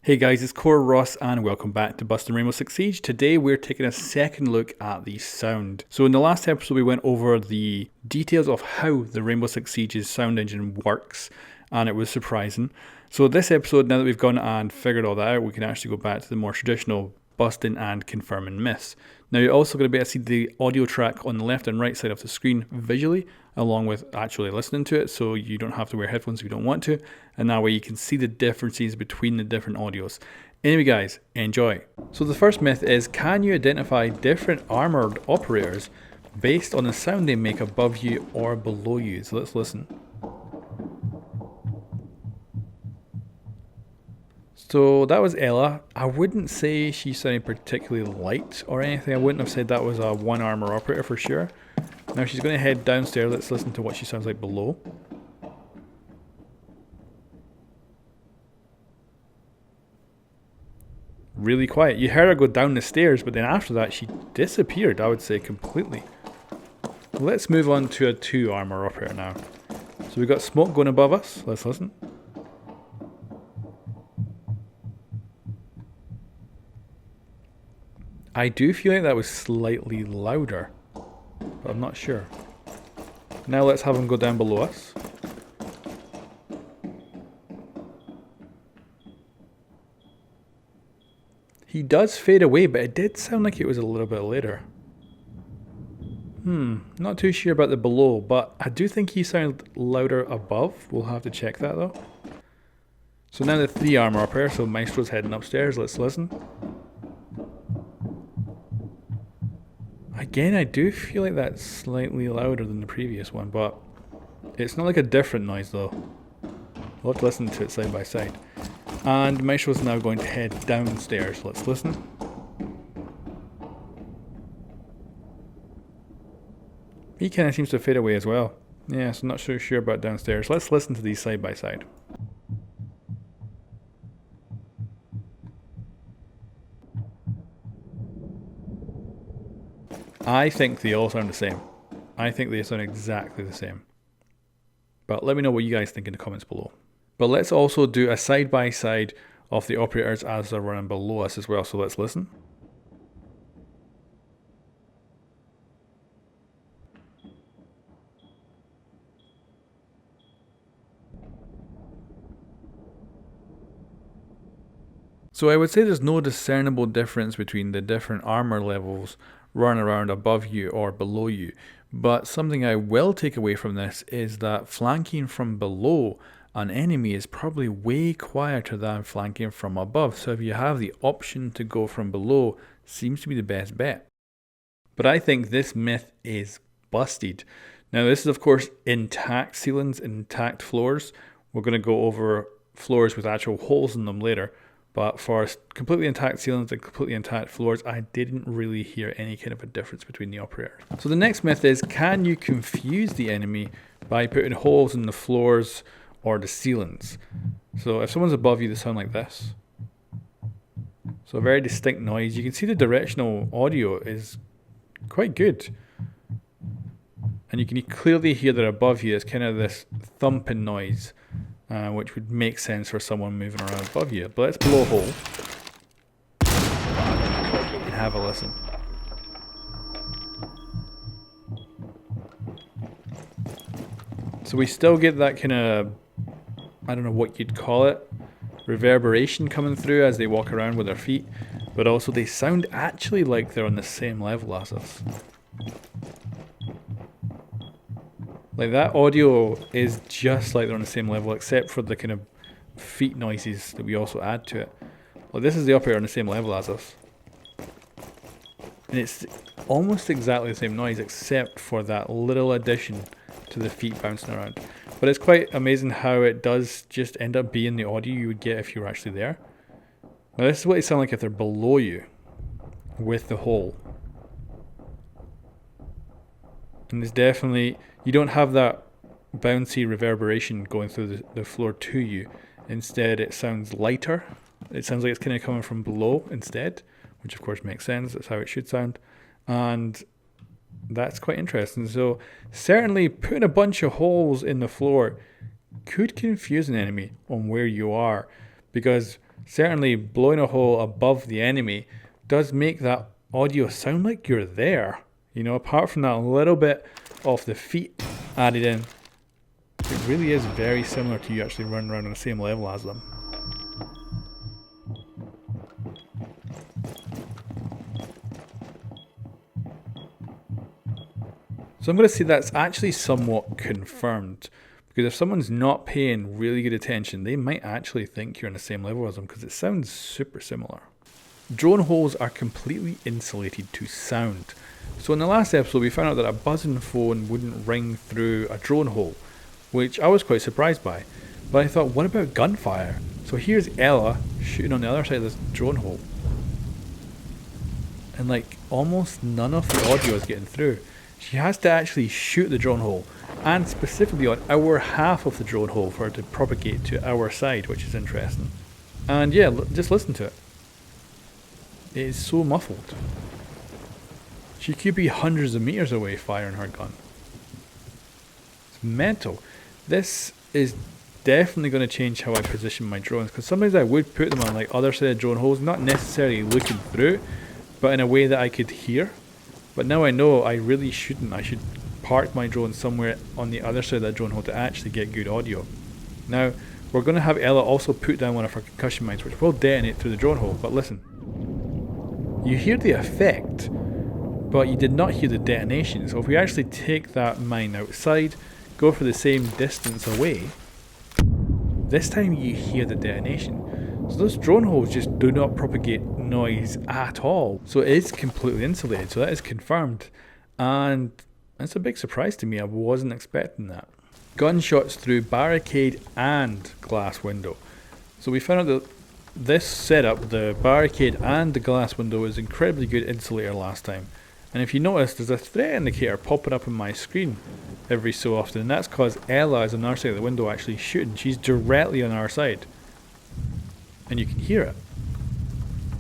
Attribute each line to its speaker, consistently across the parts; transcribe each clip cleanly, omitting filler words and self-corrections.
Speaker 1: Hey guys, it's Core Ross and welcome back to Busting Rainbow Six Siege. Today we're taking a second look at the sound. So in the last episode we went over the details of how the Rainbow Six Siege's sound engine works, and it was surprising. So this episode, now that we've gone and figured all that out, we can actually go back to the more traditional busting and confirming myths. Now you're also going to be able to see the audio track on the left and right side of the screen visually, along with actually listening to it, so you don't have to wear headphones if you don't want to, and that way you can see the differences between the different audios. Anyway guys, enjoy. So the first myth is, can you identify different armored operators based on the sound they make above you or below you? So let's listen. So that was Ella. I wouldn't say she sounded particularly light or anything. I wouldn't have said that was a one armor operator for sure. Now she's going to head downstairs. Let's listen to what she sounds like below. Really quiet. You heard her go down the stairs, but then after that she disappeared, I would say, completely. Let's move on to a 2 armor operator now. So we've got smoke going above us. Let's listen. I do feel like that was slightly louder, but I'm not sure. Now let's have him go down below us. He does fade away, but it did sound like it was a little bit later. Not too sure about the below, but I do think he sounded louder above. We'll have to check that though. So now the 3 armor operator, so Maestro's heading upstairs. Let's listen. Again, I do feel like that's slightly louder than the previous one, but it's not like a different noise though. We'll have to listen to it side by side. And Maestro's now going to head downstairs. Let's listen. He kind of seems to fade away as well. Yeah, so not so sure about downstairs. Let's listen to these side by side. I think they all sound the same. I think they sound exactly the same. But let me know what you guys think in the comments below. But let's also do a side by side of the operators as they're running below us as well. So let's listen. So I would say there's no discernible difference between the different armor levels running around above you or below you. But something I will take away from this is that flanking from below an enemy is probably way quieter than flanking from above. So if you have the option to go from below, seems to be the best bet. But I think this myth is busted. Now this is of course intact ceilings, intact floors. We're going to go over floors with actual holes in them later. But for completely intact ceilings and completely intact floors, I didn't really hear any kind of a difference between the operators. So the next myth is, can you confuse the enemy by putting holes in the floors or the ceilings? So if someone's above you, they sound like this. So a very distinct noise. You can see the directional audio is quite good. And you can clearly hear that above you is kind of this thumping noise. Which would make sense for someone moving around above you. But let's blow a hole and have a listen. So we still get that kind of, I don't know what you'd call it, reverberation coming through as they walk around with their feet, but also they sound actually like they're on the same level as us. Like that audio is just like they're on the same level, except for the kind of feet noises that we also add to it. Like this is the operator on the same level as us. And it's almost exactly the same noise, except for that little addition to the feet bouncing around. But it's quite amazing how it does just end up being the audio you would get if you were actually there. Now this is what they sound like if they're below you, with the hole. And it's definitely, you don't have that bouncy reverberation going through the floor to you. Instead, it sounds lighter. It sounds like it's kind of coming from below instead, which of course makes sense. That's how it should sound. And that's quite interesting. So certainly putting a bunch of holes in the floor could confuse an enemy on where you are, because certainly blowing a hole above the enemy does make that audio sound like you're there. You know, apart from that little bit of the feet added in, it really is very similar to you actually running around on the same level as them. So I'm going to say that's actually somewhat confirmed, because if someone's not paying really good attention, they might actually think you're on the same level as them, because it sounds super similar. Drone holes are completely insulated to sound. So in the last episode we found out that a buzzing phone wouldn't ring through a drone hole, which I was quite surprised by. But I thought, what about gunfire? So here's Ella shooting on the other side of this drone hole. And like almost none of the audio is getting through. She has to actually shoot the drone hole, and specifically on our half of the drone hole for it to propagate to our side, which is interesting. And yeah, just listen to it. It is so muffled. She could be hundreds of meters away firing her gun. It's mental. This is definitely going to change how I position my drones, because sometimes I would put them on like other side of drone holes, not necessarily looking through, but in a way that I could hear. But now I know I really shouldn't. I should park my drone somewhere on the other side of that drone hole to actually get good audio. Now, we're going to have Ella also put down one of her concussion mines, which will detonate through the drone hole. But listen, you hear the effect, but you did not hear the detonation. So if we actually take that mine outside, go for the same distance away, this time you hear the detonation. So those drone holes just do not propagate noise at all. So it is completely insulated. So that is confirmed. And it's a big surprise to me. I wasn't expecting that. Gunshots through barricade and glass window. So we found out that this setup, the barricade and the glass window, is incredibly good insulator last time. And if you notice, there's a threat indicator popping up on my screen every so often. And that's because Ella is on our side of the window actually shooting. She's directly on our side. And you can hear it.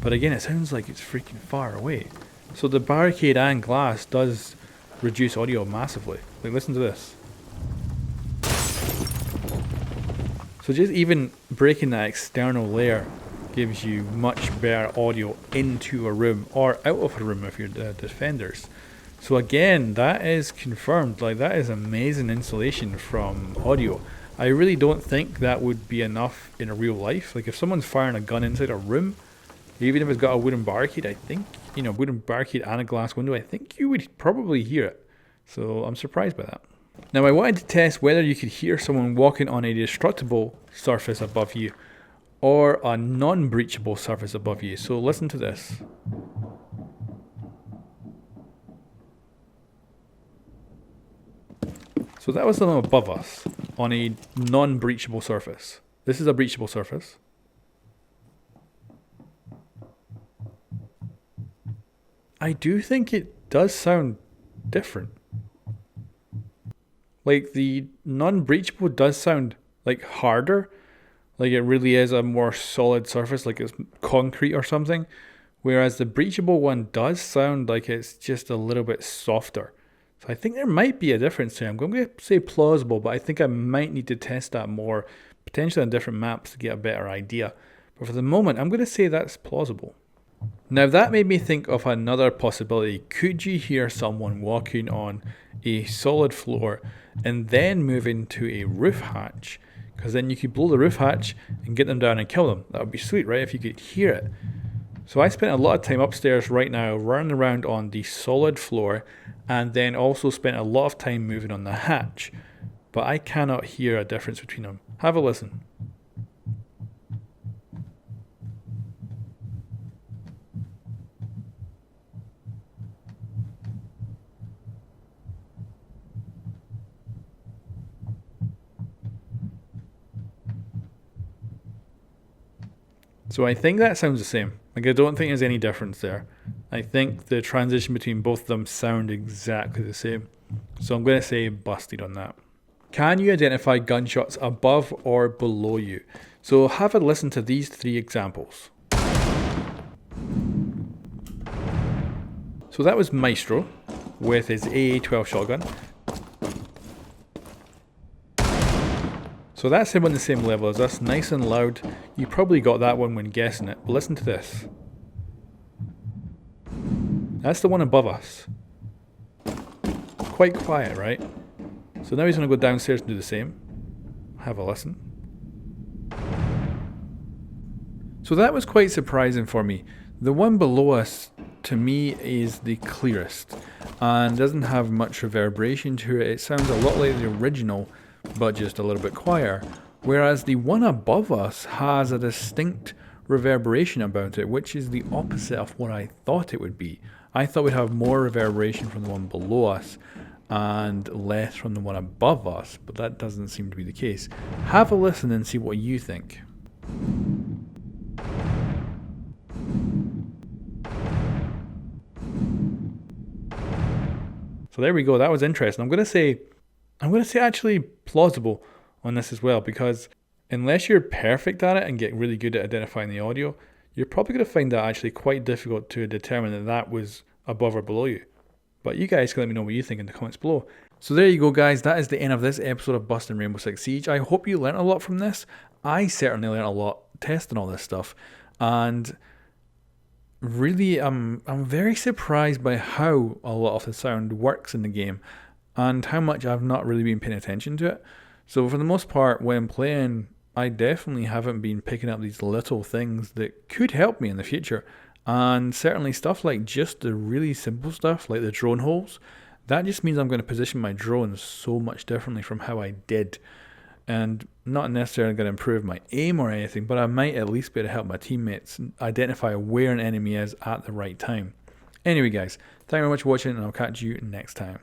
Speaker 1: But again, it sounds like it's freaking far away. So the barricade and glass does reduce audio massively. Like, listen to this. So just even breaking that external layer gives you much better audio into a room or out of a room if you're defenders. So again, that is confirmed. Like, that is amazing insulation from audio. I really don't think that would be enough in real life. Like, if someone's firing a gun inside a room, even if it's got a wooden barricade, I think, wooden barricade and a glass window, I think you would probably hear it. So I'm surprised by that. Now, I wanted to test whether you could hear someone walking on a destructible surface above you or a non-breachable surface above you. So listen to this. So that was someone above us on a non-breachable surface. This is a breachable surface. I do think it does sound different. Like, the non-breachable does sound like harder. Like, it really is a more solid surface, like it's concrete or something. Whereas the breachable one does sound like it's just a little bit softer. So I think there might be a difference here. I'm going to say plausible, but I think I might need to test that more, potentially on different maps to get a better idea. But for the moment, I'm going to say that's plausible. Now, that made me think of another possibility. Could you hear someone walking on a solid floor and then move into a roof hatch? Because then you could blow the roof hatch and get them down and kill them. That would be sweet, right? If you could hear it. So I spent a lot of time upstairs right now running around on the solid floor, and then also spent a lot of time moving on the hatch. But I cannot hear a difference between them. Have a listen. So I think that sounds the same. Like, I don't think there's any difference there. I think the transition between both of them sound exactly the same. So I'm going to say busted on that. Can you identify gunshots above or below you? So have a listen to these three examples. So that was Maestro with his AA-12 shotgun. So So that's him on the same level as us, nice and loud. You probably got that one when guessing it, but listen to this. That's the one above us. Quite quiet, right? So now he's going to go downstairs and do the same. Have a listen. So that was quite surprising for me. The one below us, to me, is the clearest and doesn't have much reverberation to it. It sounds a lot like the original, but just a little bit quieter. Whereas the one above us has a distinct reverberation about it, which is the opposite of what I thought it would be. I thought we'd have more reverberation from the one below us and less from the one above us, but that doesn't seem to be the case. Have a listen and see what you think. So there we go. That was interesting. I'm gonna say actually plausible on this as well, because unless you're perfect at it and get really good at identifying the audio, you're probably gonna find that actually quite difficult to determine that that was above or below you. But you guys can let me know what you think in the comments below. So there you go, guys. That is the end of this episode of Busting Rainbow Six Siege. I hope you learned a lot from this. I certainly learned a lot testing all this stuff, and really, I'm very surprised by how a lot of the sound works in the game and how much I've not really been paying attention to it. So for the most part, when playing, I definitely haven't been picking up these little things that could help me in the future. And certainly stuff like just the really simple stuff like the drone holes, that just means I'm going to position my drones so much differently from how I did. And not necessarily going to improve my aim or anything, but I might at least be able to help my teammates identify where an enemy is at the right time. Anyway guys, thank you very much for watching, and I'll catch you next time.